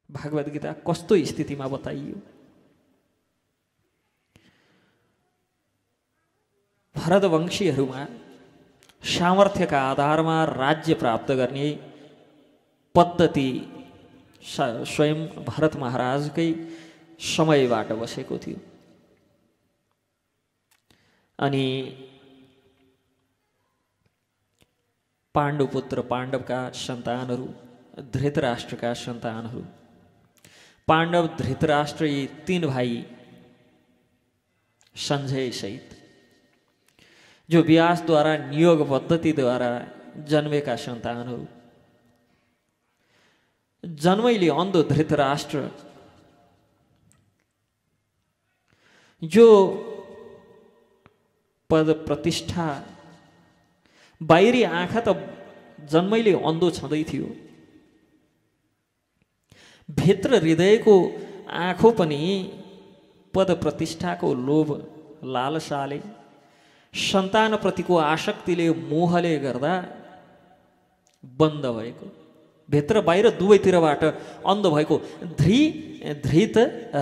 भागवत गीता कस्तो स्थितिमा बताइयो। भरतवंशीहरूमा सामर्थ्यका आधारमा राज्य प्राप्त गर्ने पद्धति स्वयं भरत महाराजकै समयबाट बसेको थियो। अनि पाण्डुपुत्र पाण्डवका सन्तानहरू, धृतराष्ट्रका सन्तानहरू, पाण्डव धृतराष्ट्र यी तीन भाइ संजय सहित जो व्यासद्वारा नियोग पद्धतिद्वारा जन्मेका सन्तानहरू, जन्मैले अन्धो धृतराष्ट्र जो पद प्रतिष्ठा बाहिरी आँखा त जन्मैले अन्धो छँदै थियो, भित्र हृदयको आँखो पनि पद प्रतिष्ठाको लोभ लालसाले, सन्तानप्रतिको आसक्तिले, मोहले गर्दा बन्द भएको, भित्र बाहिर दुवैतिरबाट अन्ध भएको धृत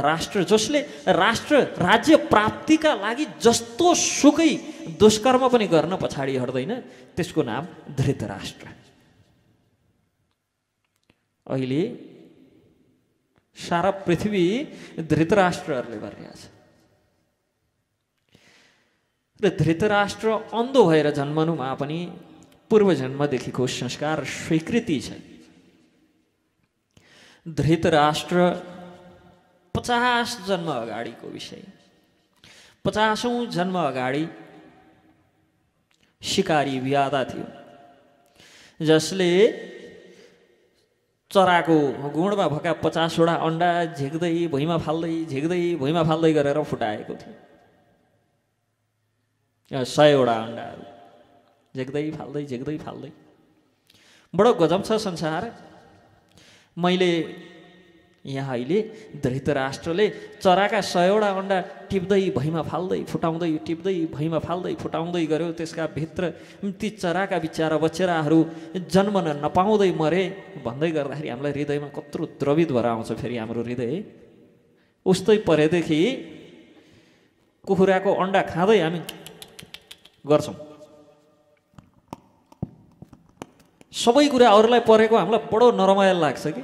राष्ट्र, जसले राष्ट्र राज्य प्राप्तिका लागि जस्तो सुकै दुष्कर्म पनि गर्न पछाडि हट्दैन, त्यसको नाम धृतराष्ट्र। अहिले सारा पृथ्वी धृतराष्ट्रहरूले भरिएको छ र धृतराष्ट्र अन्धो भएर जन्मनुमा पनि पूर्वजन्मदेखिको संस्कार स्वीकृति छ। धृतराष्ट्र 50 जन्म अगाडिको विषय। 50औं जन्म अगाडि शिकारी व्याधा थियो, जसले चराको गुणमा भएका 50वटा अन्डा झिक्दै भुइँमा फाल्दै झिक्दै भुइँमा फाल्दै गरेर फुटाएको थियो। 100वटा अन्डाहरू झिक्दै फाल्दै झिक्दै फाल्दै। बडो गजब छ संसार। मैले यहाँ अहिले धृतराष्ट्रले चराका 100वटा अन्डा टिप्दै भुइँमा फाल्दै फुटाउँदै टिप्दै भुइँमा फाल्दै फुटाउँदै गर्यो। त्यसका भित्र ती चराका बिचारा बच्चेराहरू जन्मन नपाउँदै मरे भन्दै गर्दाखेरि हामीलाई हृदयमा कत्रो द्रवित भएर आउँछ। फेरि हाम्रो हृदय उस्तै परेदेखि कुखुराको अन्डा खाँदै हामी गर्छौँ। सबै कुरा अरूलाई परेको हामीलाई बडो नरमाइलो लाग्छ कि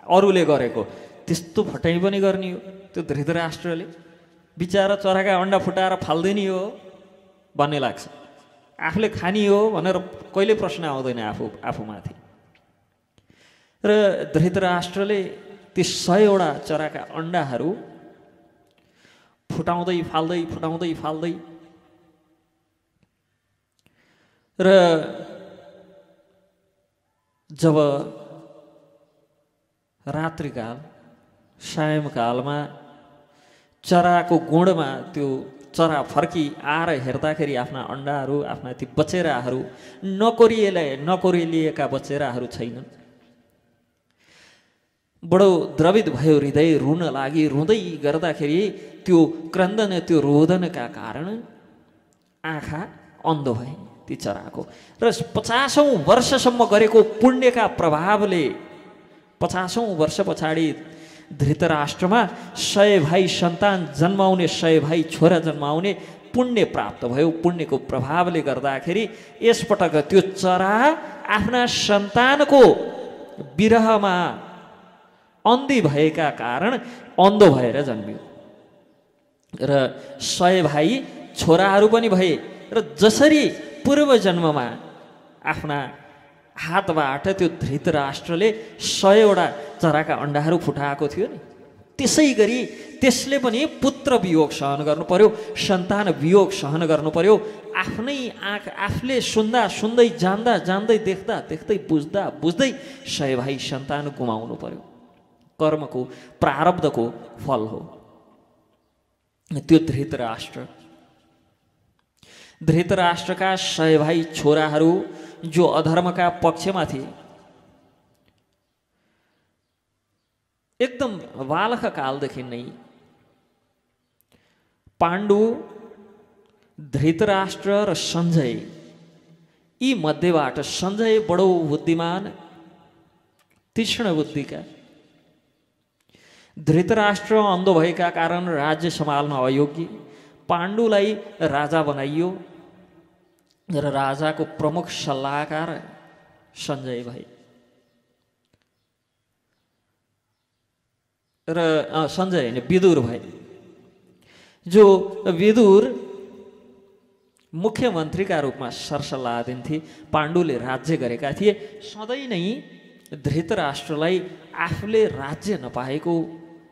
अरूले गरेको त्यस्तो फटाइ पनि गर्ने हो। त्यो धृतराष्ट्रले बिचारा चराका अन्डा फुटाएर फाल्दिने हो भन्ने लाग्छ। आफूले खानी हो भनेर कहिले प्रश्न आउँदैन आफूमाथि। र धृतराष्ट्रले ती 100वटा चराका अन्डाहरू फुटाउँदै फाल्दै फुटाउँदै फाल्दै र जब रात्रिकाल सायंकालमा चराको गुणमा त्यो चरा फर्की आएर हेर्दाखेरि आफ्ना अन्डाहरू, आफ्ना ती बचेराहरू नकोरिएलिएका बचेराहरू छैनन्। बडो द्रवित भयो हृदय, रुन लागि। रुँदै गर्दाखेरि त्यो क्रन्दन, त्यो रोदनका कारण आँखा अन्धो भए ती चराको। र 50औं वर्षसम्म गरेको पुण्यका प्रभावले 50औं वर्ष पछाडि धृतराष्ट्रमा 100 भाइ सन्तान जन्माउने, 100 भाइ छोरा जन्माउने पुण्य प्राप्त भयो। पुण्यको प्रभावले गर्दाखेरि यसपटक त्यो चरा आफ्ना सन्तानको विरहमा अन्धी भएका कारण अन्धो भएर जन्मियो र 100 भाइ छोराहरू पनि भए। र जसरी पूर्व जन्ममा आफ्ना हातबाट त्यो धृतराष्ट्रले 100वटा चराका अन्डाहरू फुटाएको थियो नि, त्यसै गरी त्यसले पनि पुत्र वियोग सहन गर्नु पर्यो, सन्तान वियोग सहन गर्नु पर्यो। आफ्नै आँखा आफूले सुन्दै जान्दै देख्दै बुझ्दै 100 भाइ सन्तान गुमाउनु पर्यो। कर्मको प्रारब्धको फल हो त्यो धृतराष्ट्रका 100 भाइ छोराहरू जो अधर्मका पक्षमा थिए, एकदम बालक कालदेखि नै पाण्डु, धृतराष्ट्र र सञ्जय, यी मध्येबाट सञ्जय बडो बुद्धिमान, तीक्ष्ण बुद्धिका, धृतराष्ट्र अन्धो भएका कारण राज्य सम्हाल्न अयोग्य, पाण्डुलाई राजा बनाइयो र राजाको प्रमुख सल्लाहकार सञ्जय भए र सञ्जय होइन विदुर भए। जो विदुर मुख्यमन्त्रीका रूपमा सरसल्लाह दिन्थे, पाण्डुले राज्य गरेका थिए। सधैँ नै धृतराष्ट्रलाई आफूले राज्य नपाएको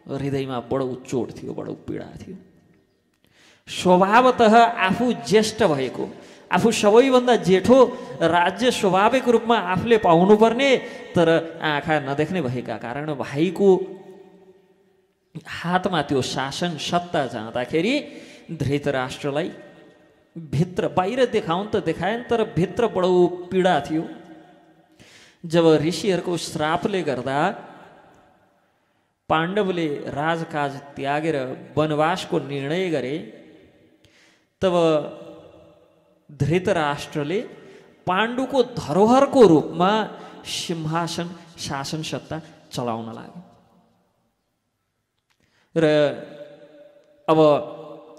हृदयमा बडो चोट थियो, बडो पीडा थियो। स्वभावतः आफू ज्येष्ठ भएको, आफू सबैभन्दा जेठो, राज्य स्वाभाविक रूपमा आफूले पाउनुपर्ने, तर आँखा नदेख्ने भएका कारण भाइको हातमा त्यो शासन सत्ता जाँदाखेरि धृतराष्ट्रलाई भित्र, बाहिर देखाउन त देखाएन तर भित्र बडो पीडा थियो। जब ऋषिहरूको श्रापले गर्दा पाण्डवले राजकाज त्यागेर वनवासको निर्णय गरे, तब धृतराष्ट्रले पाण्डुको धरोहरको रूपमा सिंहासन शासन सत्ता चलाउन लाग्यो र अब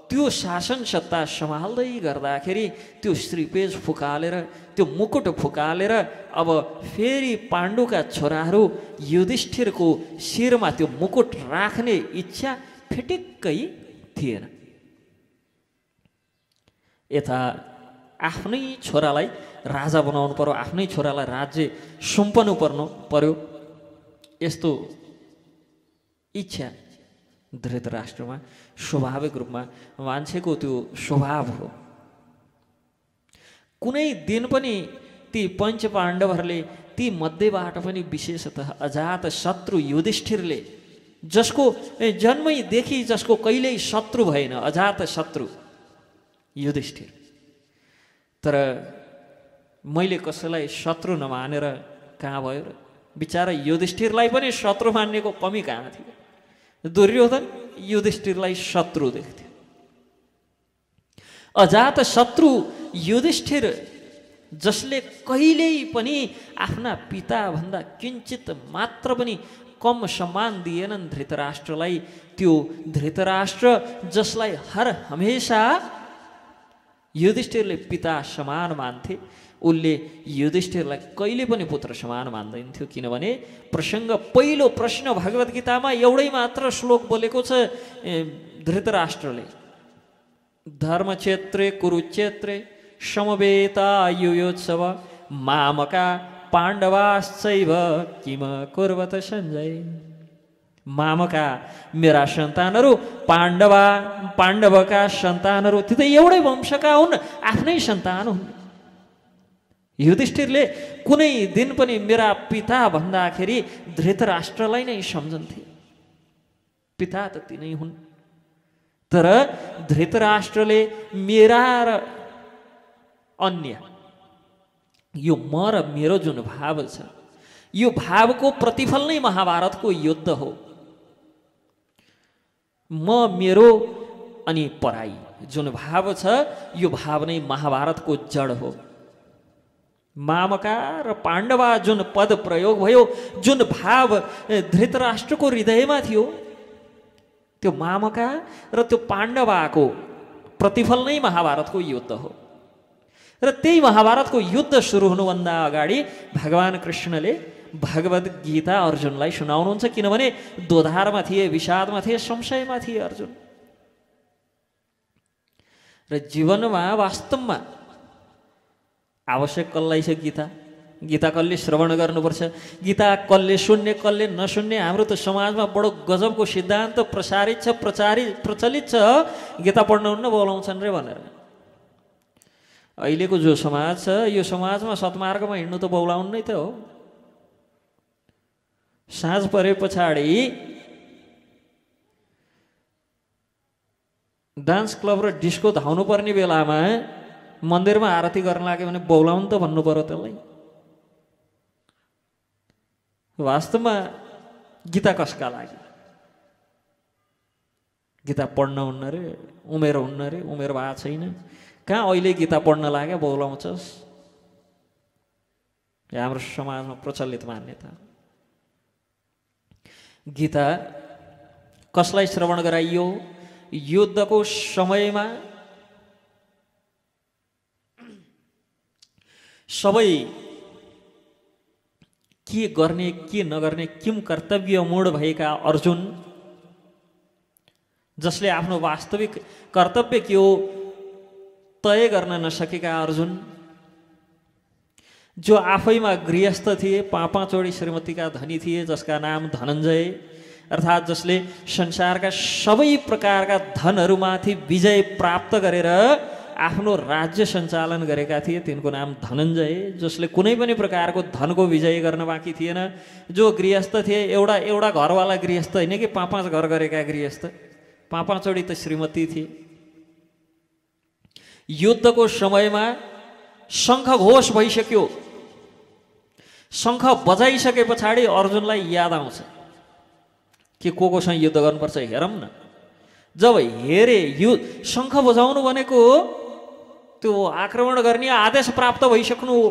त्यो शासन सत्ता सम्हाल्दै गर्दाखेरि त्यो श्रीपेज फुकालेर, त्यो मुकुट फुकालेर अब फेरि पाण्डुका छोराहरू युधिष्ठिरको शिरमा त्यो मुकुट राख्ने इच्छा फिटिक्कै थिएन। यता आफ्नै छोरालाई राजा बनाउनु पर्यो, आफ्नै छोरालाई राज्य सुम्पनु पर्यो, यस्तो इच्छा धृतराष्ट्रमा स्वाभाविक रूपमा मान्छेको त्यो स्वभाव हो। कुनै दिन पनि ती पञ्च पाण्डवहरूले ती मध्येबाट पनि विशेषतः अजात शत्रु युधिष्ठिरले, जसको जन्मैदेखि जसको कहिल्यै शत्रु भएन, अजात शत्रु युधिष्ठिर, तर मैले कसैलाई शत्रु नमानेर कहाँ भयो र? बिचारा युधिष्ठिरलाई पनि शत्रु मान्नेको कमी कहाँ थियो? दुर्योधन युधिष्ठिरलाई शत्रु देख्थ्यो। अजात शत्रु युधिष्ठिर, जसले कहिल्यै पनि आफ्ना पिताभन्दा किञ्चित मात्र पनि कम सम्मान दिएनन् धृतराष्ट्रलाई, त्यो धृतराष्ट्र जसलाई हर हमेशा युधिष्ठिरले पिता समान मान्थे, उसले युधिष्ठिरलाई कहिले पनि पुत्र समान मान्दैन थियो। किनभने प्रसङ्ग, पहिलो प्रश्न भगवत गीतामा एउटै मात्र श्लोक बोलेको छ धृतराष्ट्रले, धर्मक्षेत्रे कुरुक्षेत्रे समवेतायुयोत्सव मामका पाण्डवाश्चैव किम कुर्वत सञ्जय। मामका मेरा सन्तानहरू, पाण्डवका सन्तानहरू, त्यो त एउटै वंशका हुन्, आफ्नै सन्तान हुन्। युधिष्ठिरले कुनै दिन पनि मेरा पिता भन्दाखेरि धृतराष्ट्रलाई नै सम्झन्थे, पिता त तिनै हुन्। तर धृतराष्ट्रले मेरा र अन्य, यो म र मेरो जुन भाव छ, यो भावको प्रतिफल नै महाभारतको युद्ध हो। म, मेरो अनि पराई जुन भाव छ, यो भाव नै महाभारतको जड हो। मामका र पाण्डवा जुन पद प्रयोग भयो, जुन भाव धृतराष्ट्रको हृदयमा थियो, त्यो मामका र त्यो पाण्डवाको प्रतिफल नै महाभारतको युद्ध हो। र त्यही महाभारतको युद्ध सुरु हुनुभन्दा अगाडि भगवान कृष्णले भगवत गीता अर्जुनलाई सुनाउनुहुन्छ। किनभने दोधारमा थिए, विषादमा थिए, संशयमा थिए अर्जुन। र जीवनमा वास्तवमा आवश्यक कसलाई छ गीता? गीता कसले श्रवण गर्नुपर्छ? गीता कसले सुन्ने, कसले नसुन्ने? हाम्रो त समाजमा बडो गजबको सिद्धान्त प्रसारित छ, प्रचलित छ, गीता पढ्नुहुन्न बोलाउँछन् रे भनेर। अहिलेको जो समाज छ, यो समाजमा सत्मार्गमा हिँड्नु त बौलाउनु नै त हो। साँझ परे पछाडि डान्स क्लब र डिस्को धाउनु पर्ने बेलामा मन्दिरमा आरती गर्न लाग्यो भने बौलाउनु त भन्नु पर्यो त्यसलाई। वास्तवमा गीता कसका लागि? गीता पढ्न हुन्न रे, उमेर हुन्न रे, उमेर भएको छैन। कहाँ अहिले गीता पढ्न लाग्यो बौलाउँछस्? हाम्रो समाजमा प्रचलित मान्यता। गीता कसलाई श्रवण गराइयो? युद्धको समयमा सबै के गर्ने के नगर्ने किम कर्तव्य मूढ भएका अर्जुन, जसले आफ्नो वास्तविक कर्तव्य के हो तय गर्न नसकेका अर्जुन, जो आफैमा गृहस्थ थिए, पाँचवटी श्रीमतीका धनी थिए, जसका नाम धनञ्जय, अर्थात् जसले संसारका सबै प्रकारका धनहरूमाथि विजय प्राप्त गरेर आफ्नो राज्य सञ्चालन गरेका थिए, तिनको नाम धनञ्जय, जसले कुनै पनि प्रकारको धनको विजय गर्न बाँकी थिएन, जो गृहस्थ थिए, एउटा घरवाला गृहस्थ होइन कि पाँच घर गरेका गृहस्थ, पाँचवटी त श्रीमती थिए। युद्धको समयमा शङ्खघोष भइसक्यो, शङ्ख बजाइसके पछाडि अर्जुनलाई याद आउँछ कि कोसँग युद्ध गर्नुपर्छ हेरौँ न। जब हेरे शङ्ख बजाउनु भनेको त्यो आक्रमण गर्ने आदेश प्राप्त भइसक्नु हो।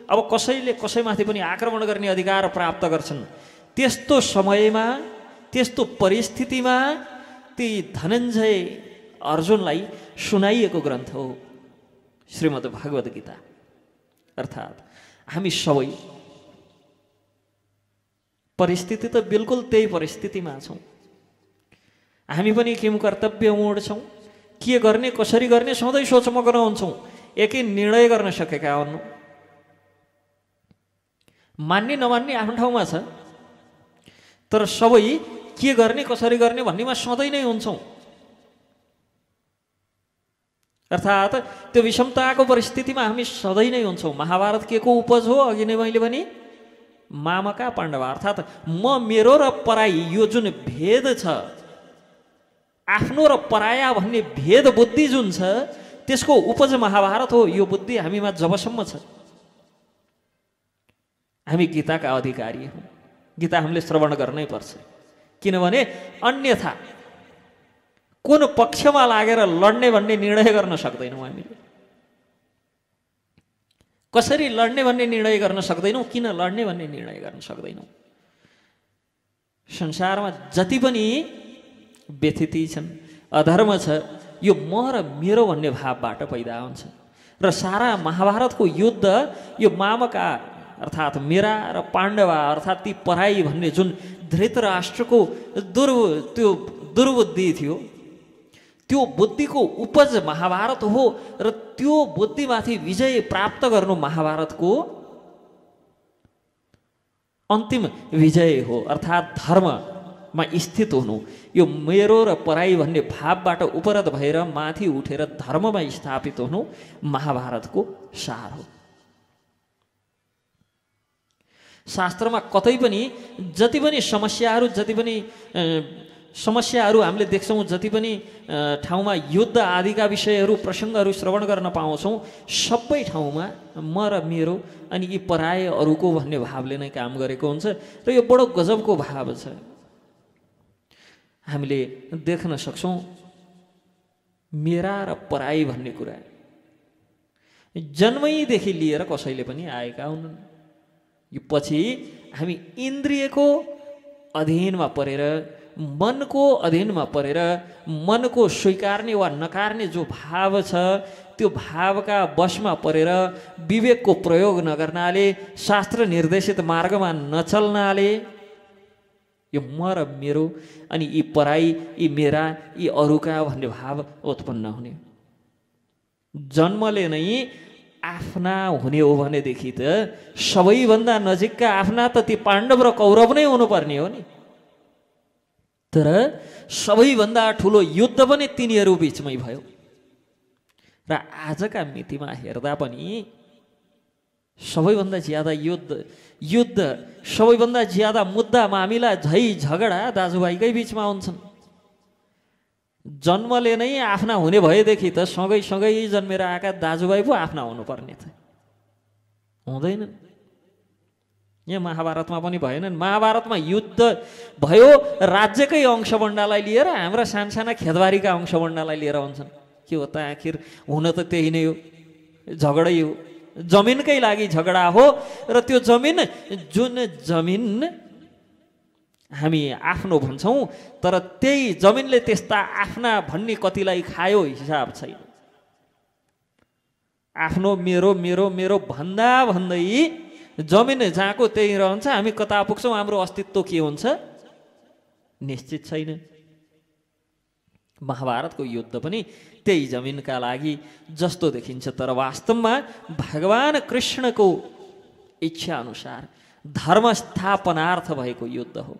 अब कसैले कसैमाथि पनि आक्रमण गर्ने अधिकार प्राप्त गर्छन्। त्यस्तो समयमा, त्यस्तो परिस्थितिमा ती धनञ्जय अर्जुनलाई सुनाइएको ग्रन्थ हो श्रीमद् भागवत गीता। अर्थात् हामी सबै परिस्थिति त बिल्कुल त्यही परिस्थितिमा छौँ। हामी पनि किम कर्तव्य मूढ छौँ, के गर्ने कसरी गर्ने सधैँ सोचमग्न हुन्छौँ, एकै निर्णय गर्न सकेका हुन्। मान्ने नमान्ने आफ्नो ठाउँमा छ, तर सबै के गर्ने कसरी गर्ने भन्नेमा सधैँ नै हुन्छौँ। अर्थात् त्यो विषमताको परिस्थितिमा हामी सधैँ नै हुन्छौँ। महाभारत के को उपज हो? अघि नै मैले भने मामका पाण्डव, अर्थात् म मेरो र पराई यो जुन भेद छ, आफ्नो र पराया भन्ने भेद बुद्धि जुन छ, त्यसको उपज महाभारत हो। यो बुद्धि हामीमा जबसम्म छ, हामी गीताका अधिकारी हौँ। गीता हामीले श्रवण गर्नै पर्छ, किनभने अन्यथा कुन पक्षमा लागेर लड्ने भन्ने निर्णय गर्न सक्दैनौँ। हामीले कसरी लड्ने भन्ने निर्णय गर्न सक्दैनौँ, किन लड्ने भन्ने निर्णय गर्न सक्दैनौँ। संसारमा जति पनि व्यथिति छन्, अधर्म छ, यो म र मेरो भन्ने भावबाट पैदा हुन्छ। र सारा महाभारतको युद्ध यो मामका अर्थात् मेरा र पाण्डवा अर्थात् ती पराई भन्ने जुन धृतराष्ट्रको त्यो दुर्बुद्धि थियो, त्यो बुद्धिको उपज महाभारत हो। र त्यो बुद्धिमाथि विजय प्राप्त गर्नु महाभारतको अन्तिम विजय हो। अर्थात् धर्ममा स्थित हुनु, यो मेरो र पराई भन्ने भावबाट उपरत भएर माथि उठेर धर्ममा स्थापित हुनु महाभारतको सार हो। शास्त्रमा कतै पनि जति पनि समस्याहरू हामीले देख्छौँ, जति पनि ठाउँमा युद्ध आदिका विषयहरू प्रसङ्गहरू श्रवण गर्न पाउँछौँ, सबै ठाउँमा म र मेरो अनि यी पराय अरूको भन्ने भावले नै काम गरेको हुन्छ। र यो बडो गजबको भाव छ। हामीले देख्न सक्छौँ मेरा र पराई भन्ने कुरा जन्मैदेखि लिएर कसैले पनि आएका हुन्। यो पछि हामी इन्द्रियको अधीनमा परेर, मनको अधीनमा परेर, मनको स्वीकार्ने वा नकार्ने जो भाव छ, त्यो भावका वशमा परेर विवेकको प्रयोग नगर्नाले, शास्त्र निर्देशित मार्गमा नचल्नाले यो म र मेरो अनि यी पराई, यी मेरा, यी अरूका भन्ने भाव उत्पन्न हुने। जन्मले नै आफ्ना हुने हो भनेदेखि त सबैभन्दा नजिकका आफ्ना त ती पाण्डव र कौरव नै हुनुपर्ने हो नि। तर सबैभन्दा ठुलो युद्ध पनि तिनीहरू बिचमै भयो। र आजका मितिमा हेर्दा पनि सबैभन्दा ज्यादा युद्ध सबैभन्दा ज्यादा मुद्दा मामिला झै झगडा दाजुभाइकै बिचमा हुन्छन्। जन्मले नै आफ्ना हुने भएदेखि त सँगै जन्मेर आएका दाजुभाइ पो आफ्ना हुनुपर्ने थियो, हुँदैनन्। यहाँ महाभारतमा पनि भएनन्। महाभारतमा युद्ध भयो राज्यकै अंशबन्डालाई लिएर, हाम्रा सानसाना खेतबारीका अंशबन्डालाई लिएर हुन्छन्। के हो त आखिर? हुन त त्यही नै हो, झगडै हो, जमिनकै लागि झगडा हो। र त्यो जमिन जुन जमिन हामी आफ्नो भन्छौँ, तर त्यही जमिनले त्यस्ता आफ्ना भन्ने कतिलाई खायो हिसाब छैन। आफ्नो मेरो मेरो मेरो भन्दा भन्दै जमिन जहाँको त्यही रहन्छ। हामी कता पुग्छौँ, हाम्रो अस्तित्व के हुन्छ निश्चित छैन। महाभारतको युद्ध पनि त्यही जमिनका लागि जस्तो देखिन्छ, तर वास्तवमा भगवान कृष्णको इच्छा अनुसार धर्म स्थापनार्थ भएको युद्ध हो।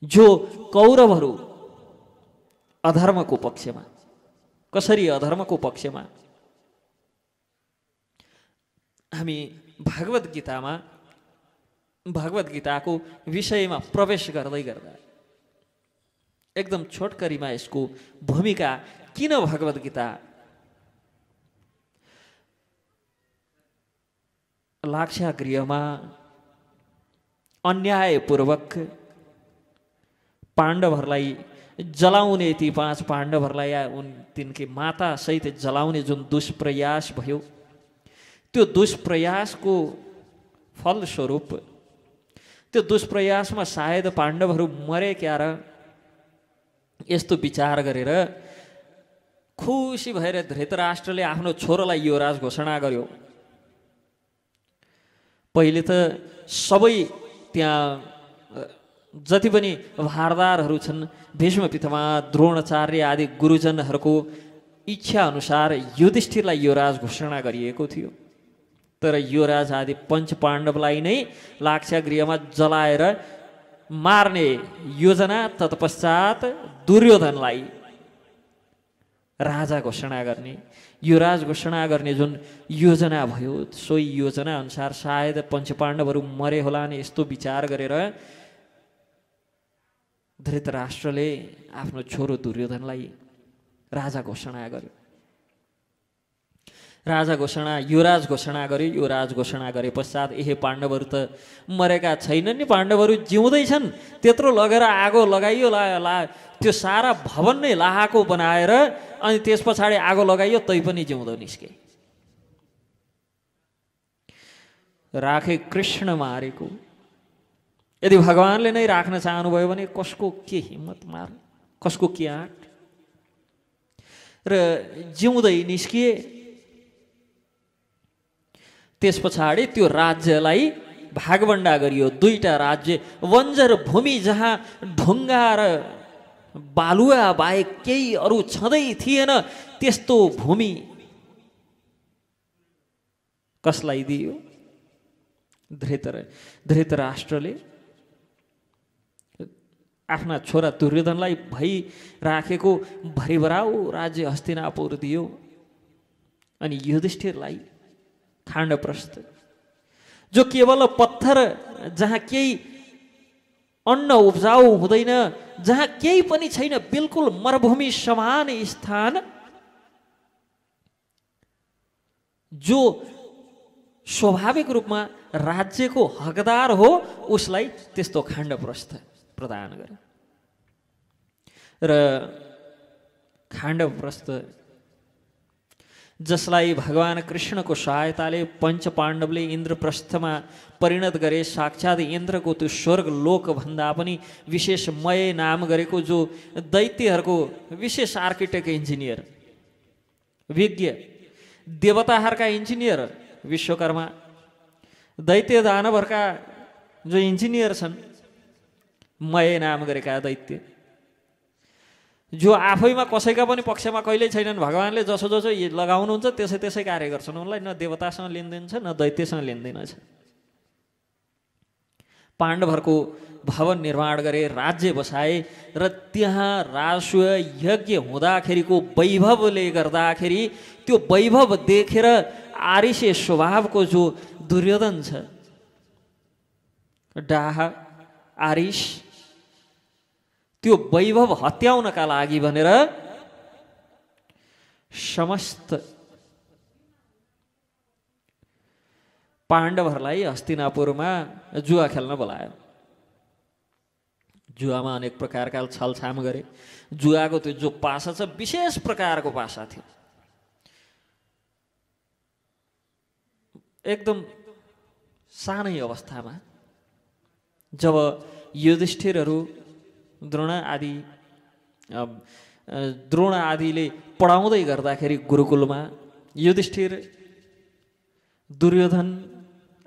जो कौरवहरू अधर्मको पक्षमा, कसरी अधर्मको पक्षमा, हामी भगवत गीताको विषयमा प्रवेश गर्दै गर्दा एकदम छोटकरीमा यसको भूमिका किन भगवत गीता लाक्षागृहमा अन्यायपूर्वक पाण्डवहरूलाई जलाउने, ती 5 पाण्डवहरूलाई तिनकी माता सहित जलाउने जुन दुष्प्रयास भयो, त्यो दुष्प्रयासको फलस्वरूप त्यो दुष्प्रयासमा सायद पाण्डवहरू मरे क्या र, यस्तो विचार गरेर खुसी भएर धृतराष्ट्रले आफ्नो छोरालाई युवराज घोषणा गर्यो। पहिले त सबै त्यहाँ जति पनि भारदारहरू छन्, भीष्म पितामह, द्रोणाचार्य आदि गुरुजनहरूको इच्छा अनुसार युधिष्ठिरलाई युवराज घोषणा गरिएको थियो। तर युवराज आदि पञ्च पाण्डवलाई नै लाक्षागृहमा जलाएर मार्ने योजना, तत्पश्चात दुर्योधनलाई राजा घोषणा गर्ने, युवराज घोषणा गर्ने जुन योजना भयो, सोही योजना अनुसार सायद पञ्चपाण्डवहरू मरे होलान्, यस्तो विचार गरेर धृतराष्ट्रले आफ्नो छोरो दुर्योधनलाई राजा घोषणा गर्यो। युवराज घोषणा गर्यो। युवराज घोषणा गरे पश्चात पाण्डवहरू त मरेका छैनन् नि, पाण्डवहरू जिउँदैछन्। त्यत्रो लगेर आगो लगाइयो, त्यो सारा भवन नै लाहाको बनाएर अनि त्यस पछाडि आगो लगाइयो, तै पनि जिउँदो निस्के। राखे कृष्ण मारेको। यदि भगवानले नै राख्न चाहनुभयो भने कसको के हिम्मत मार, कसको के आँट। र जिउँदै निस्किए। त्यस पछाडि त्यो राज्यलाई भागबण्डा गरियो। 2टा राज्य, बन्जर भूमि जहाँ ढुङ्गा र बालुवा बाहेक केही अरू छँदै थिएन, त्यस्तो भूमि कसलाई दियो? धृतराष्ट्रले आफ्ना छोरा दुर्योधनलाई भइराखेको भरिभराउ राज्य हस्तिनापुर दियो। अनि युधिष्ठिरलाई खाण्डप्रस्थ, जो केवल पत्थर, जहाँ केही अन्न उब्जाउ हुँदैन, जहाँ केही पनि छैन, बिल्कुल मरुभूमि समान स्थान, जो स्वाभाविक रूपमा राज्यको हकदार हो, उसलाई त्यस्तो खाण्डप्रस्थ प्रदान गरे। र खाण्डप्रस्थ जसलाई भगवान कृष्णको सहायताले पञ्च पाण्डवले इन्द्रप्रस्थमा परिणत गरे, साक्षात् इन्द्रको त्यो स्वर्ग लोक भन्दा पनि विशेषमय नाम गरेको, जो दैत्यहरूको विशेष आर्किटेक्ट, इन्जिनियर, विज्ञ, देवताहरूका इन्जिनियर विश्वकर्मा, दैत्य दानवहरूका जो इन्जिनियर छन्, मय नाम गरेका दैत्य, जो आफैमा कसैका पनि पक्षमा कहिल्यै छैनन्। भगवानले जसो जसो लगाउनुहुन्छ त्यसै त्यसै कार्य गर्छन्। उनलाई न देवतासँग लेनदेन छ, न दैत्यसँग लेनदेन छ। पाण्डवहरूको भवन निर्माण गरे, राज्य बसाए, र त्यहाँ राजस्व यज्ञ हुँदाखेरिको वैभवले गर्दाखेरि त्यो वैभव देखेर आरिसे स्वभावको जो दुर्योधन छ, डाहा आरिस, त्यो वैभव हत्याउनका लागि भनेर समस्त पाण्डवहरूलाई हस्तिनापुरमा जुवा खेल्न बोलायो। जुवामा अनेक प्रकारका छलछाम गरे। जुवाको त्यो जो पासा छ, विशेष प्रकारको पासा थियो। एकदम सानै अवस्थामा जब युधिष्ठिरहरू द्रोण आदिले पढाउँदै गर्दाखेरि गुरुकुलमा युधिष्ठिर दुर्योधन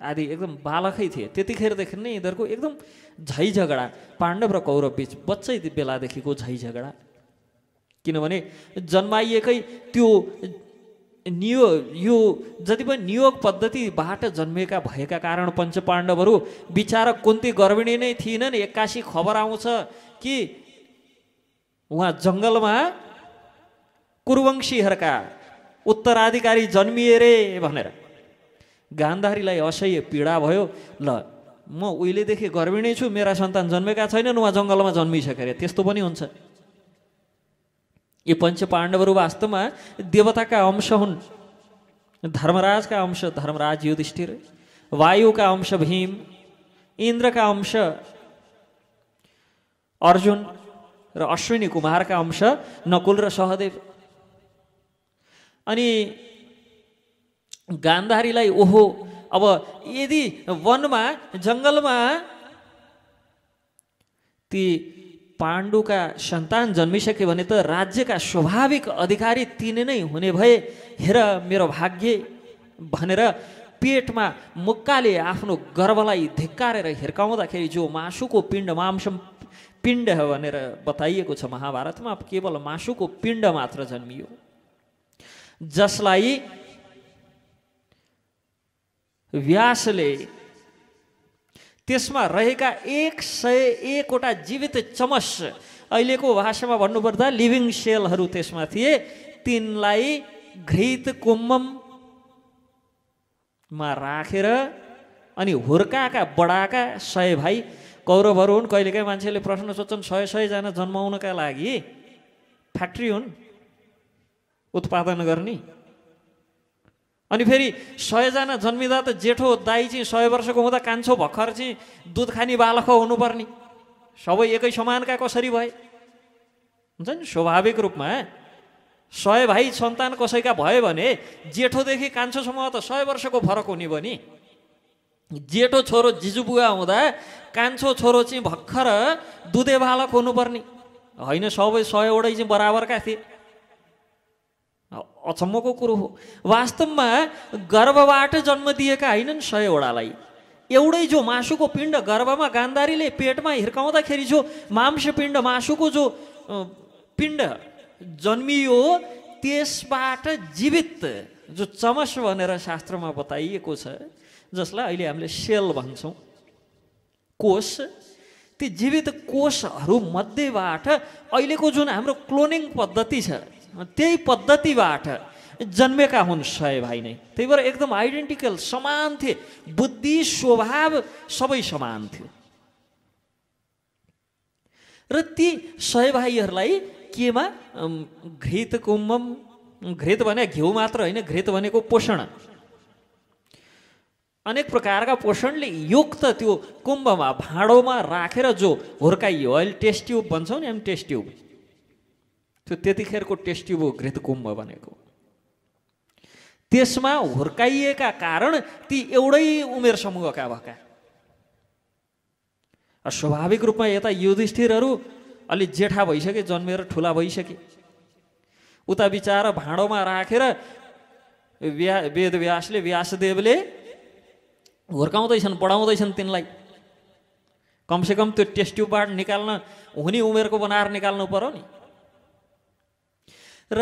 आदि एकदम बालकै थिए। त्यतिखेरदेखि नै यिनीहरूको एकदम झैझगडा पाण्डव र कौरव बीच बच्चै बेलादेखिको झैझगडा। किनभने जन्माइएकै त्यो यो जति पनि नियोग पद्धतिबाट जन्मेका भएका कारण पञ्चपाण्डवहरू बिचारा कुन्ती गर्भिणी नै थिएनन्। 81 खबर आउँछ कि उहाँ जङ्गलमा कुरुवंशीहरूका उत्तराधिकारी जन्मिए रे भनेर गान्धारीलाई असह्य पीडा भयो। ल म उहिलेदेखि गर्भिणी छु, मेरा सन्तान जन्मेका छैनन्, उहाँ जङ्गलमा जन्मिसके अरे। त्यस्तो पनि हुन्छ। यी पञ्चपाण्डवहरू वास्तवमा देवताका अंश हुन्। धर्मराजका अंश धर्मराज युधिष्ठिर, वायुका अंश भीम, इन्द्रका अंश अर्जुन र अश्विनी कुमारका अंश नकुल र सहदेव। अनि गान्धारीलाई ओहो अब यदि वनमा जङ्गलमा ती पाण्डुका सन्तान जन्मिसके भने त राज्यका स्वाभाविक अधिकारी तिनी नै हुने भए, हेर मेरो भाग्य भनेर पेटमा मुक्काले आफ्नो गर्भलाई धिक्कारेर हिर्काउँदाखेरि जो मासुको पिण्ड मांसम पिण्ड भनेर बताइएको छ महाभारतमा, केवल मासुको पिण्ड मात्र जन्मियो, जसलाई व्यासले त्यसमा रहेका 101वटा जीवित चमस, अहिलेको भाषामा भन्नुपर्दा लिभिङ सेलहरू त्यसमा थिए, तिनलाई घृत कुम्भमा राखेर अनि हुर्काका बडाका 100 भाइ कौरवहरू हुन्। कहिलेकाहीँ मान्छेले प्रश्न सोध्छन् 100 जना जन्माउनका लागि फ्याक्ट्री हुन् उत्पादन गर्ने? अनि फेरि 100 जना जन्मिँदा त जेठो दाइ चाहिँ 100 वर्षको हुँदा कान्छो भर्खर चाहिँ दुध खाने बालक हुनुपर्ने, सबै एकै समानका कसरी भए? हुन्छ नि स्वाभाविक रूपमा 100 भाइ सन्तान कसैका भयो भने जेठोदेखि कान्छोसम्म त 100 वर्षको फरक हुने भयो नि। जेठो छोरो जिजुबुवा हुँदा कान्छो छोरो चाहिँ भर्खर दुधे बालक हुनुपर्ने होइन, सबै 100वटै चाहिँ बराबरका थिए। अचम्मको कुरो हो। वास्तवमा गर्भबाट जन्म दिएका होइनन् 100वटालाई, एउटै जो मासुको पिण्ड गर्भमा गान्धारीले पेटमा हिर्काउँदाखेरि जो मांस पिण्ड मासुको जो पिण्ड जन्मियो, त्यसबाट जीवित जो चमस भनेर शास्त्रमा बताइएको छ, जसलाई अहिले हामीले सेल भन्छौँ, कोष, ती जीवित कोषहरू मध्येबाट अहिलेको जुन हाम्रो क्लोनिङ पद्धति छ त्यही पद्धतिबाट जन्मेका हुन् 100 भाइ नै। त्यही भएर एकदम आइडेन्टिकल समान थिए, बुद्धि स्वभाव सबै समान थियो। र ती 100 भाइहरूलाई केमा घृत कुम्भम, घृत भने घिउ मात्र होइन, घृत भनेको पोषण, अनेक प्रकारका पोषणले युक्त त्यो कुम्भमा भाँडोमा राखेर जो हुर्काइयो, अहिले टेस्ट ट्युब भन्छौँ नि हामी, टेस्ट ट्युब, त्यो त्यतिखेरको टेस्ट ट्युब हो घृत कुम्भ भनेको। त्यसमा हुर्काइएका कारण ती एउटै उमेर समूहका भएका। स्वाभाविक रूपमा यता युधिष्ठिरहरू अलि जेठा भइसके, जन्मेर ठुला भइसके, उता बिचारा भाँडोमा राखेर वेदव्यासले व्यासदेवले हुर्काउँदैछन्, बढाउँदैछन् तिनलाई। कमसेकम त्यो टेस्ट ट्युबबाट निकाल्न हुने उमेरको बनाएर निकाल्नु पर्यो नि। र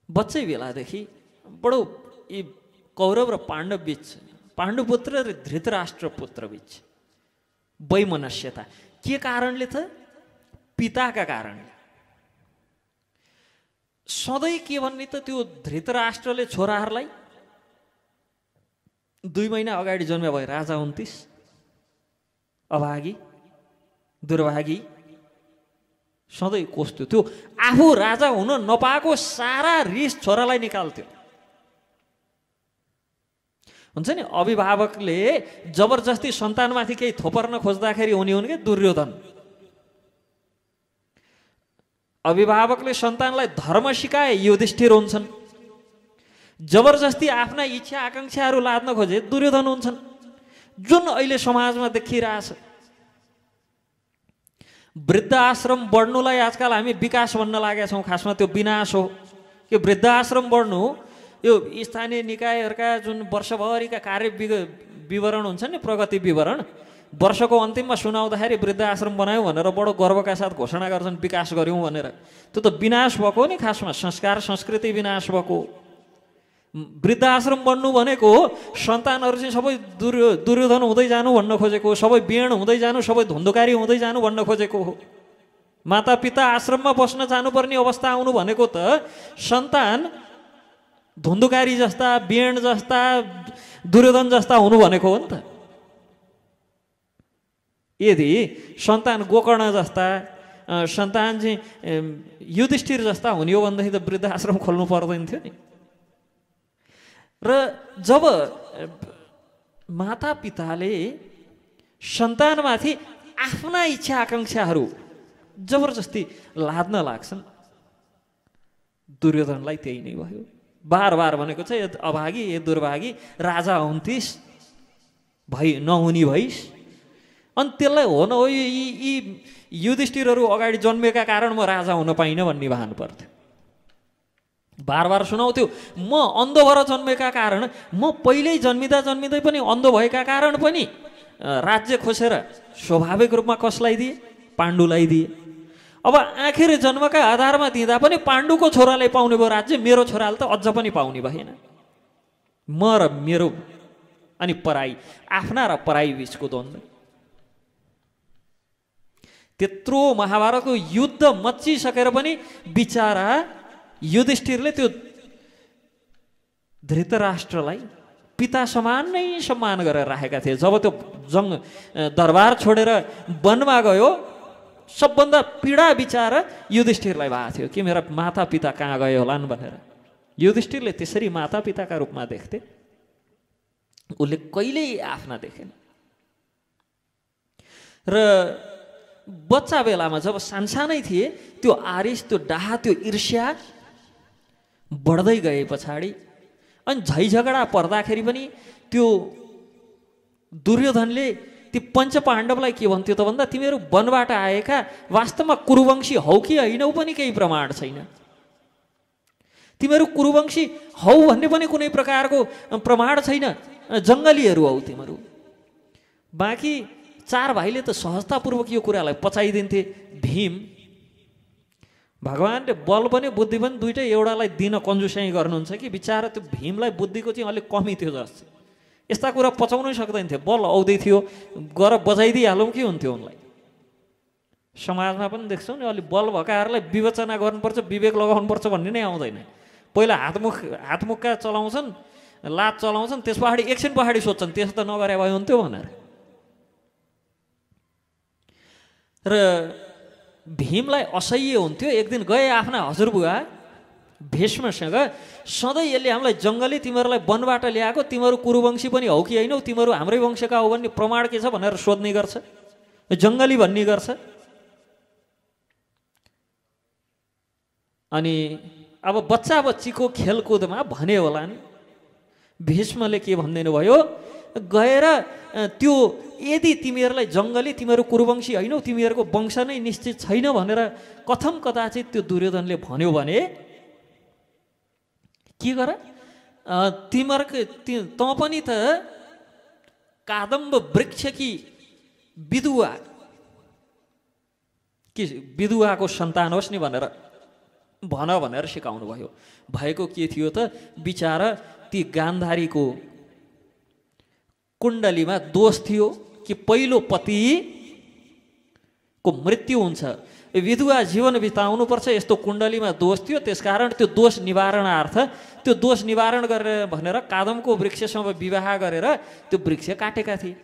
बच्चै बेलादेखि बडो यी कौरव र पाण्डव बीच, पाण्डुपुत्र र धृतराष्ट्र पुत्र बीच वैमनस्यता के कारणले त? पिताका कारणले। सधैँ के भन्ने त, त्यो धृतराष्ट्रले छोराहरूलाई 2 महिना अगाडि जन्मे भए राजा 29, अभागी दुर्भागी, सधैँ कोस्थ्यो। त्यो आफू राजा हुन नपाएको सारा रिस छोरालाई निकाल्थ्यो। हुन्छ नि, अभिभावकले जबरजस्ती सन्तानमाथि केही थोपर्न खोज्दाखेरि हुने हुन् क्या दुर्योधन। अभिभावकले सन्तानलाई धर्म सिकाए युधिष्ठिर हुन्छन्, जबरजस्ती आफ्ना इच्छा आकाङ्क्षाहरू लाद्न खोजे दुर्योधन हुन्छन्, जुन अहिले समाजमा देखिरहेछ। वृद्धाश्रम बढ्नुलाई आजकल हामी विकास भन्न लागेका छौँ, खासमा त्यो विनाश हो। यो वृद्धाश्रम बढ्नु यो स्थानीय निकायहरूका जुन वर्षभरिका कार्य विवरण हुन्छ नि, प्रगति विवरण, वर्षको अन्तिममा सुनाउँदाखेरि वृद्धाश्रम बनायौँ भनेर बडो गर्वका साथ घोषणा गर्छन् विकास गऱ्यौँ भनेर। त्यो त विनाश भएको नि, खासमा संस्कार संस्कृति विनाश भएको। वृद्धाश्रम बन्नु भनेको सन्तानहरू चाहिँ सबै दुर्योधन हुँदै जानु भन्न खोजेको हो, सबै बिण हुँदै जानु, सबै धुन्धुकारी हुँदै जानु भन्न खोजेको हो। मातापिता आश्रममा बस्न जानुपर्ने अवस्था आउनु भनेको त सन्तान धुन्धुकारी जस्ता, बिण जस्ता, दुर्योधन जस्ता हुनु भनेको हो नि त। यदि सन्तान गोकर्ण जस्ता, सन्तान चाहिँ युधिष्ठिर जस्ता हुने हो भनेदेखि त वृद्धाश्रम खोल्नु पर्दैन थियो नि। र जब मातापिताले सन्तानमाथि आफ्ना इच्छा आकाङ्क्षाहरू जबरजस्ती लाद्न लाग्छन्, दुर्योधनलाई त्यही नै भयो। बार बार भनेको छ, ए अभागी ए दुर्भागी राजा हुन्थिस् नहुनी भइस्। अनि त्यसलाई हो न हो यी युधिष्ठिरहरू अगाडि जन्मेका कारण म राजा हुन पाइनँ भन्ने भान पर्थ्यो। बार बार सुनाउँथ्यो, म अन्धो भएर जन्मेका कारण, म पहिल्यै जन्मिँदै पनि अन्धो भएका कारण पनि राज्य खोसेर स्वाभाविक रूपमा कसलाई दिए? पाण्डुलाई दिए। अब आखिर जन्मका आधारमा दिँदा पनि पाण्डुको छोराले पाउने भयो राज्य, मेरो छोराले त अझ पनि पाउने भएन। म र मेरो अनि पराई, आफ्ना र पराई बिचको द्वन्द्व। त्यत्रो महाभारतको युद्ध मच्चिसकेर पनि बिचारा युधिष्ठिरले त्यो धृतराष्ट्रलाई पिता समान नै सम्मान गरेर राखेका थिए। जब त्यो दरबार छोडेर वनमा गयो, सबभन्दा पीडा विचार युधिष्ठिरलाई भएको थियो कि मेरा माता पिता कहाँ गए होलान् भनेर। युधिष्ठिरले त्यसरी माता पिताका रूपमा देख्थे, उसले कहिल्यै आफ्ना देखेन। र बच्चा बेलामा जब सानसानै थिए, त्यो आरिस, त्यो डाहा, त्यो ईर्ष्या बढ्दै गए पछाडि अनि झैझगडा पर्दाखेरि पनि त्यो दुर्योधनले ती पञ्चपाण्डवलाई के भन्थ्यो त भन्दा, तिमीहरू वनबाट आएका वास्तवमा कुरुवंशी हौ कि होइनौ पनि केही प्रमाण छैन। तिमीहरू कुरुवंशी हौ भन्ने पनि कुनै प्रकारको प्रमाण छैन, जङ्गलीहरू हौ तिमीहरू। बाँकी चार भाइले त सहजतापूर्वक यो कुरालाई पचाइदिन्थे। भीम, भगवान्ले बल पनि बुद्धि पनि दुइटै एउटालाई दिन कन्जुसाइ गर्नुहुन्छ कि बिचारा त्यो भीमलाई बुद्धिको चाहिँ अलिक कमी थियो जस्तो। यस्ता कुरा पचाउनै सक्दैन थियो, बल आउँदै थियो, गएर बजाइदिइहालौँ कि हुन्थ्यो उनलाई। समाजमा पनि देख्छौँ नि, अलिक बल भएकाहरूलाई विवेचना गर्नुपर्छ, विवेक लगाउनुपर्छ भन्ने नै आउँदैन। पहिला हातमुखका चलाउँछन्, लात चलाउँछन्, त्यस पछाडि एकछिन पछाडि सोध्छन् त्यसो त नगरे भए हुन्थ्यो भनेर। र भीमलाई असह्य हुन्थ्यो। एक दिन गए आफ्ना हजुरबुवा भीष्मसँग, सधैँ यसले हामीलाई जङ्गली, तिमीहरूलाई वनबाट ल्याएको, तिमीहरू कुरुवंशी पनि हौ कि होइनौ, तिमीहरू हाम्रै वंशका हो भन्ने प्रमाण के छ भनेर सोध्ने गर्छ, जङ्गली भन्ने गर्छ। अनि अब बच्चा बच्चीको खेलकुदमा भने होला नि, भीष्मले के भनिदिनु भयो, गएर त्यो यदि तिमीहरूलाई जङ्गली, तिमीहरू कुरुवंशी होइनौ, तिमीहरूको वंश नै निश्चित छैन भनेर कथम कदाचित त्यो दुर्योधनले भन्यो भने के गर, त पनि त कादम्ब वृक्ष कि विदुवा कि विदुवाको सन्तान होस् नि भनेर भनेर सिकाउनु भयो। भएको के थियो त, बिचारा ती गान्धारीको कुण्डलीमा दोष थियो कि पहिलो पतिको मृत्यु हुन्छ, विधवा जीवन बिताउनुपर्छ, यस्तो कुण्डलीमा दोष थियो। त्यसकारण त्यो दोष निवारणार्थ, त्यो दोष निवारण गरेर भनेर कादमको वृक्षसँग विवाह गरेर त्यो वृक्ष काटेका थिए।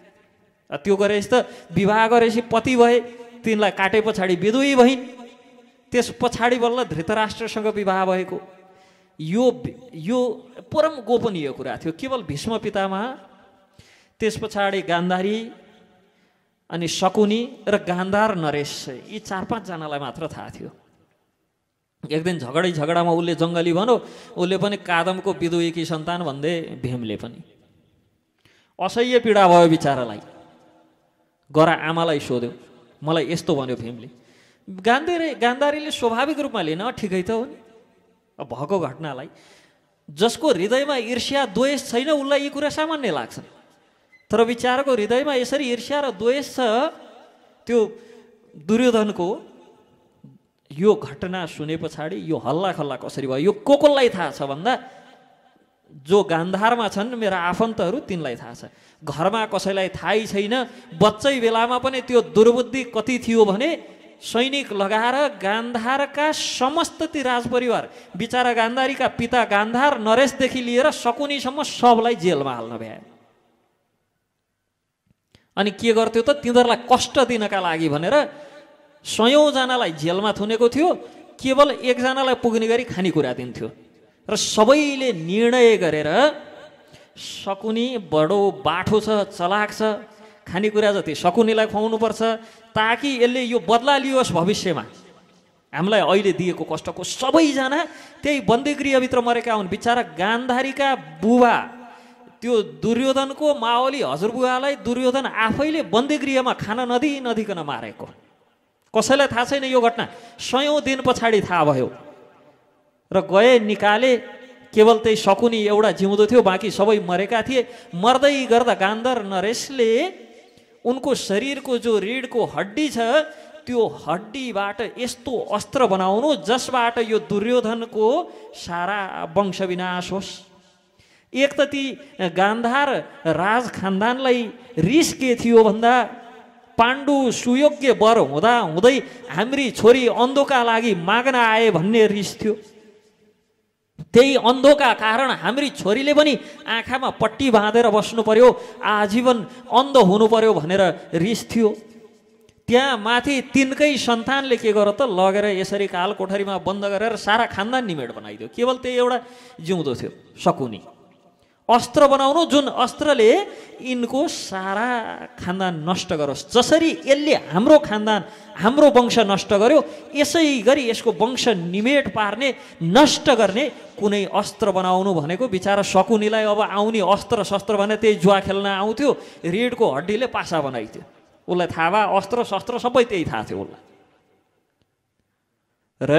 त्यो गरेपछि त विवाह गरेपछि पति भए, तिनलाई काटे पछाडि विधुवी भइन्, त्यस पछाडि बल्ल धृतराष्ट्रसँग विवाह भएको। यो परम गोपनीय कुरा थियो, केवल भीष्म पितामह, त्यस पछाडि गान्धारी, अनि शकुनी र गान्धार नरेश, यी 4-5 जनालाई मात्र थाहा थियो। एक दिन झगडामा उसले जङ्गली भन्यो, उसले पनि कादमको विदुवीकी सन्तान भन्दै भीमले पनि। असह्य पीडा भयो बिचारालाई। गएर आमालाई सोध्यो, मलाई यस्तो भन्यो भीमले। गान्धारीले स्वाभाविक रूपमा लिन ठिकै त हो नि, भएको घटनालाई। जसको हृदयमा ईर्ष्या द्वेष छैन उसलाई यी कुरा सामान्य लाग्छ, तर विचारको हृदयमा यसरी ईर्ष्या र द्वेष छ। त्यो दुर्योधनको यो घटना सुने पछाडि यो हल्ला खल्ला कसरी भयो यो कसलाई थाहा छ भन्दा जो गान्धारमा छन् मेरा आफन्तहरू तिनलाई थाहा छ। घरमा कसैलाई थाहै छैन। बच्चै बेलामा पनि त्यो दुर्बुद्धि कति थियो भने सैनिक लगाएर गान्धारका समस्त ती राजपरिवार, बिचरा गान्धारीका पिता गान्धार नरेशदेखि लिएर शकुनीसम्म सबलाई जेलमा हाल्न भ्याए। अनि के गर्थ्यो त, तिनीहरूलाई कष्ट दिनका लागि भनेर 100 जनालाई जेलमा थुनेको थियो, केवल 1 जनालाई पुग्ने गरी खानेकुरा दिन्थ्यो। र सबैले निर्णय गरेर शकुनी बडो बाठो छ, चलाक छ, खानेकुरा जति शकुनीलाई खुवाउनुपर्छ ताकि यसले यो बदला लियोस् भविष्यमा हामीलाई अहिले दिएको कष्टको। सबैजना त्यही बन्दीगृहभित्र मरेका हुन्। बिचरा गान्धारीका बुबा त्यो दुर्योधनको मावली हजुरबुवालाई दुर्योधन आफैले बन्दीगृहमा खान नदिकन मारेको। कसैलाई थाहा छैन यो घटना, 100 दिन पछाडि थाहा भयो र गए निकाले। केवल त्यही शकुनी एउटा जिउँदो थियो, बाँकी सबै मरेका थिए। मर्दै गर्दा गान्धार नरेशले उनको शरीरको जो रीढको हड्डी छ त्यो हड्डीबाट यस्तो अस्त्र बनाउनु जसबाट यो दुर्योधनको सारा वंश विनाश होस्। एक त ती गान्धार राज खानदानलाई रिस के थियो भन्दा पाण्डु सुयोग्य वर हुँदा हुँदै हाम्री छोरी अन्धोका लागि माग्न आए भन्ने रिस थियो। त्यही अन्धोका कारण हाम्री छोरीले पनि आँखामा पट्टी बाँधेर बस्नु पर्यो, आजीवन अन्ध हुनु पर्यो भनेर रिस थियो। त्यहाँ माथि तिनकै सन्तानले के गर त, लगेर यसरी काल कोठरीमा बन्द गरेर सारा खानदान निमेट बनाइदियो। केवल त्यही एउटा जिउँदो थियो शकुनी। अस्त्र बनाउनु जुन अस्त्रले यिनको सारा खानदान नष्ट गरोस्। जसरी यसले हाम्रो खानदान हाम्रो वंश नष्ट गर्यो यसै गरी यसको वंश निमेट पार्ने नष्ट गर्ने कुनै अस्त्र बनाउनु भनेको बिचारा शकुनीलाई अब आउने अस्त्र शस्त्र भने त्यही जुवा खेल्न आउँथ्यो, रीढको हड्डीले पासा बनाइथ्यो। उसलाई थाहा भयो अस्त्र शस्त्र सबै त्यही थाहा थियो उसलाई। र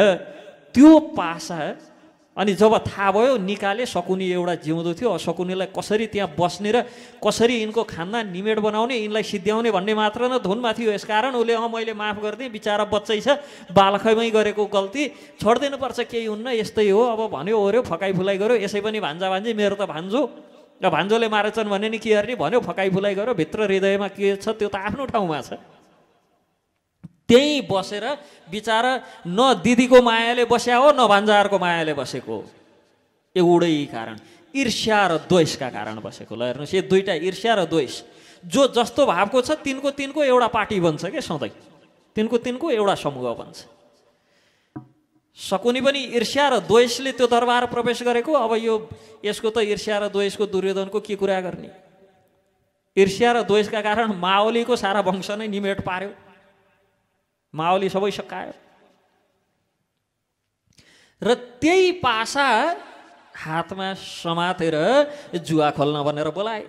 त्यो पासा अनि जब थाहा भयो निकाले, शकुनी एउटा जिउँदो थियो। शकुनीलाई कसरी त्यहाँ बस्ने र कसरी यिनको खानदान निमेट बनाउने, यिनलाई सिद्ध्याउने भन्ने मात्र न धुनमा थियो। यसकारण उसले मैले माफ गरिदिएँ, बिचारा बच्चै छ, बालखैमै गरेको गल्ती छोडिदिनु पर्छ, केही हुन्न, यस्तै हो। अब भन्यो ओर्यो, फकाइ फुलाइ गर्यो। यसै पनि भान्जा भान्जी, मेरो त भान्जो र भान्जोले मारेछन् भने नि के गर्ने, भन्यो फकाइ फुलाइ गर्यो। भित्र हृदयमा के छ त्यो त आफ्नो ठाउँमा छ। त्यही बसेर बिचारा न दिदीको मायाले बस्या हो न भान्जाहरूको मायाले बसेको, एउटै कारण ईर्ष्या र द्वेषका कारण बसेको। ल हेर्नुहोस्, यो दुईटा ईर्ष्या र द्वेष जो जस्तो भावको छ तिनको एउटा पार्टी बन्छ के सधैँ, तिनको एउटा समूह बन्छ। शकुनी पनि ईर्ष्या र द्वेषले त्यो दरबार प्रवेश गरेको। अब यसको त ईर्ष्या र द्वेषको दुर्योधनको के कुरा गर्ने। ईर्ष्या र द्वेषका कारण मावलीको सारा वंश नै निमेट पार्यो, मावली सबै सकायो। र त्यही पासा हातमा समातेर जुवा खोल्न भनेर बोलाए।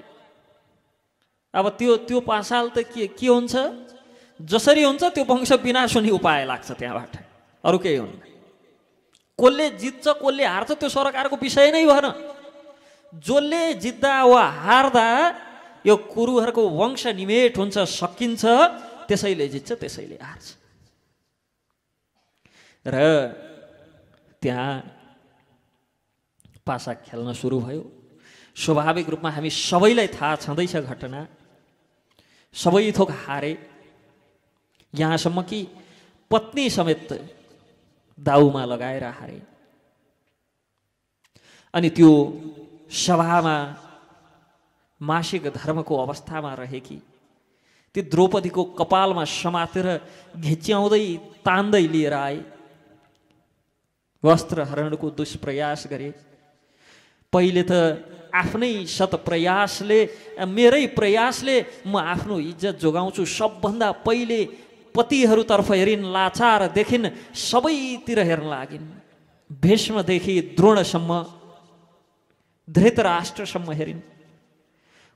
अब त्यो पासाल त के हुन्छ, जसरी हुन्छ त्यो वंश विनाश हुने उपाय लाग्छ त्यहाँबाट, अरू केही हुन्न। कसले जित्छ कसले हार्छ त्यो सरकारको विषय नै भएन। जसले जित्दा वा हार्दा यो कुरुहरूको वंश निमेट हुन्छ, सकिन्छ, त्यसैले जित्छ त्यसैले हार्छ। र त्यहाँ पासा खेल्न सुरु भयो। स्वाभाविक रूपमा हामी सबैलाई थाहा छँदैछ घटना, सबै थोक हारे। यहाँसम्म कि पत्नी समेत दाउमा लगाएर हारे। अनि त्यो सभामा मासिक धर्मको अवस्थामा रहेकी ती द्रौपदीको कपालमा समातेर घिच्याउँदै तान्दै लिएर आए। वस्त्र हरणको दुष्प्रयास गरे। पहिले त आफ्नै सत्प्रयासले, मेरै प्रयासले म आफ्नो इज्जत जोगाउँछु, सबभन्दा पहिले पतिहरूतर्फ हेरिन्, लाचार देखिन्, सबैतिर हेर्न लागिन्। भीष्मदेखि द्रोणसम्म, धृतराष्ट्रसम्म हेरिन्।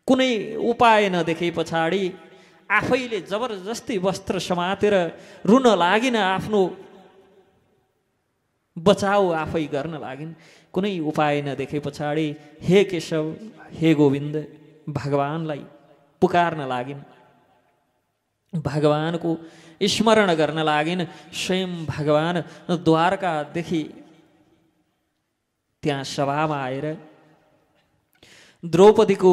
कुनै उपाय नदेखे पछाडि आफैले जबरजस्ती वस्त्र समातेर रुन लागिन, आफ्नो बचाउ आफै गर्न लागिन्। कुनै उपाय नदेखे पछाडि हे केशव हे गोविन्द भगवानलाई पुकार्न लागिन्, भगवानको स्मरण गर्न लागिन्। स्वयं भगवान द्वारकादेखि त्यहाँ सभामा आएर द्रौपदीको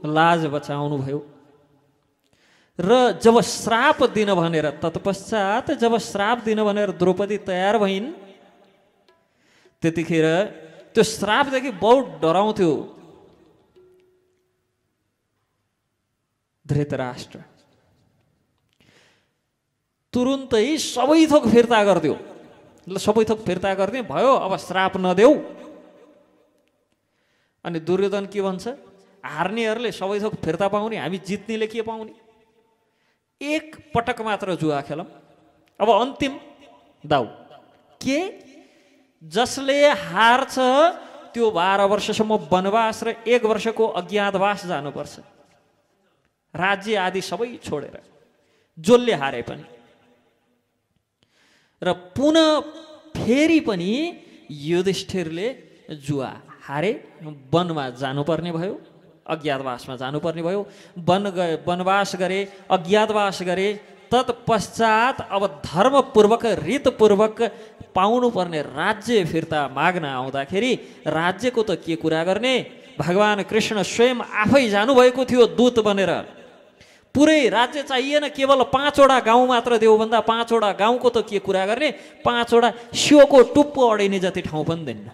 लाज बचाउनु भयो। र जब श्राप दिन भनेर, तत्पश्चात जब श्राप दिन भनेर द्रौपदी तयार भइन्, त्यतिखेर त्यो श्रापदेखि बहुत डराउँथ्यो धृतराष्ट्र। तुरुन्तै सबै थोक फिर्ता गरिदियो। ल सबै थोक फिर्ता गरिदिए भयो, अब श्राप नदेऊ। अनि दुर्योधन के भन्छ, हार्नेहरूले सबै थोक फिर्ता पाउने, हामी जित्नेले के पाउने? एक पटक मात्र जुवा खेलौँ, अब अन्तिम दाउ। के जसले हार्छ त्यो 12 वर्षसम्म वनवास र 1 वर्षको अज्ञातवास जानुपर्छ, राज्य आदि सबै छोडेर, जसले हारे पनि। र पुनः फेरि पनि युधिष्ठिरले जुवा हारे, वनमा जानुपर्ने भयो, अज्ञातवासमा जानुपर्ने भयो। वनवास गरे, अज्ञातवास गरे। तत्पश्चात अब धर्मपूर्वक रीतपूर्वक पाउनुपर्ने राज्य फिर्ता माग्न आउँदाखेरि राज्यको त के कुरा गर्ने, भगवान कृष्ण स्वयं आफै जानुभएको थियो दूत बनेर। पुरै राज्य चाहिएन, केवल 5वटा गाउँ मात्र देऊ भन्दा 5वटा गाउँको त के कुरा गर्ने, 5वटा स्योको टुप्पो अडिने जति ठाउँ पनि दिन्न।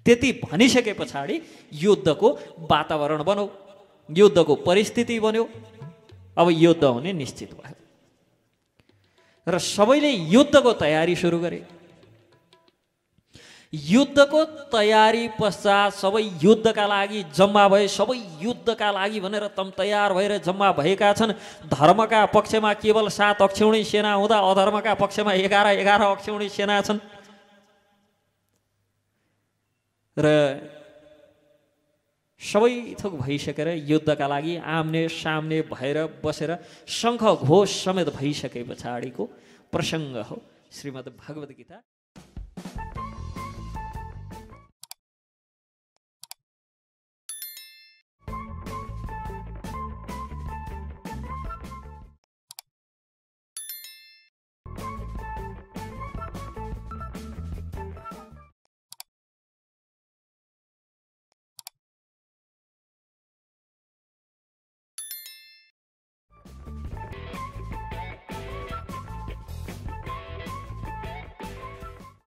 त्यति भनिसके पछाडि युद्धको वातावरण बन्यो, युद्धको परिस्थिति बन्यो। अब युद्ध हुने निश्चित भयो र सबैले युद्धको तयारी सुरु गरे। युद्धको तयारी पश्चात सबै युद्धका लागि जम्मा भए। सबै युद्धका लागि भनेर तम तयार भएर जम्मा भएका छन्। धर्मका पक्षमा केवल 7 अक्षौणी सेना हुँदा अधर्मका पक्षमा 11 अक्षौणी सेना छन्। र सबै थोक भइसकेर युद्धका लागि आम्ने सामने भएर बसेर शङ्ख घोष समेत भइसके पछाडिको प्रसङ्ग हो श्रीमद् भगवद् गीता।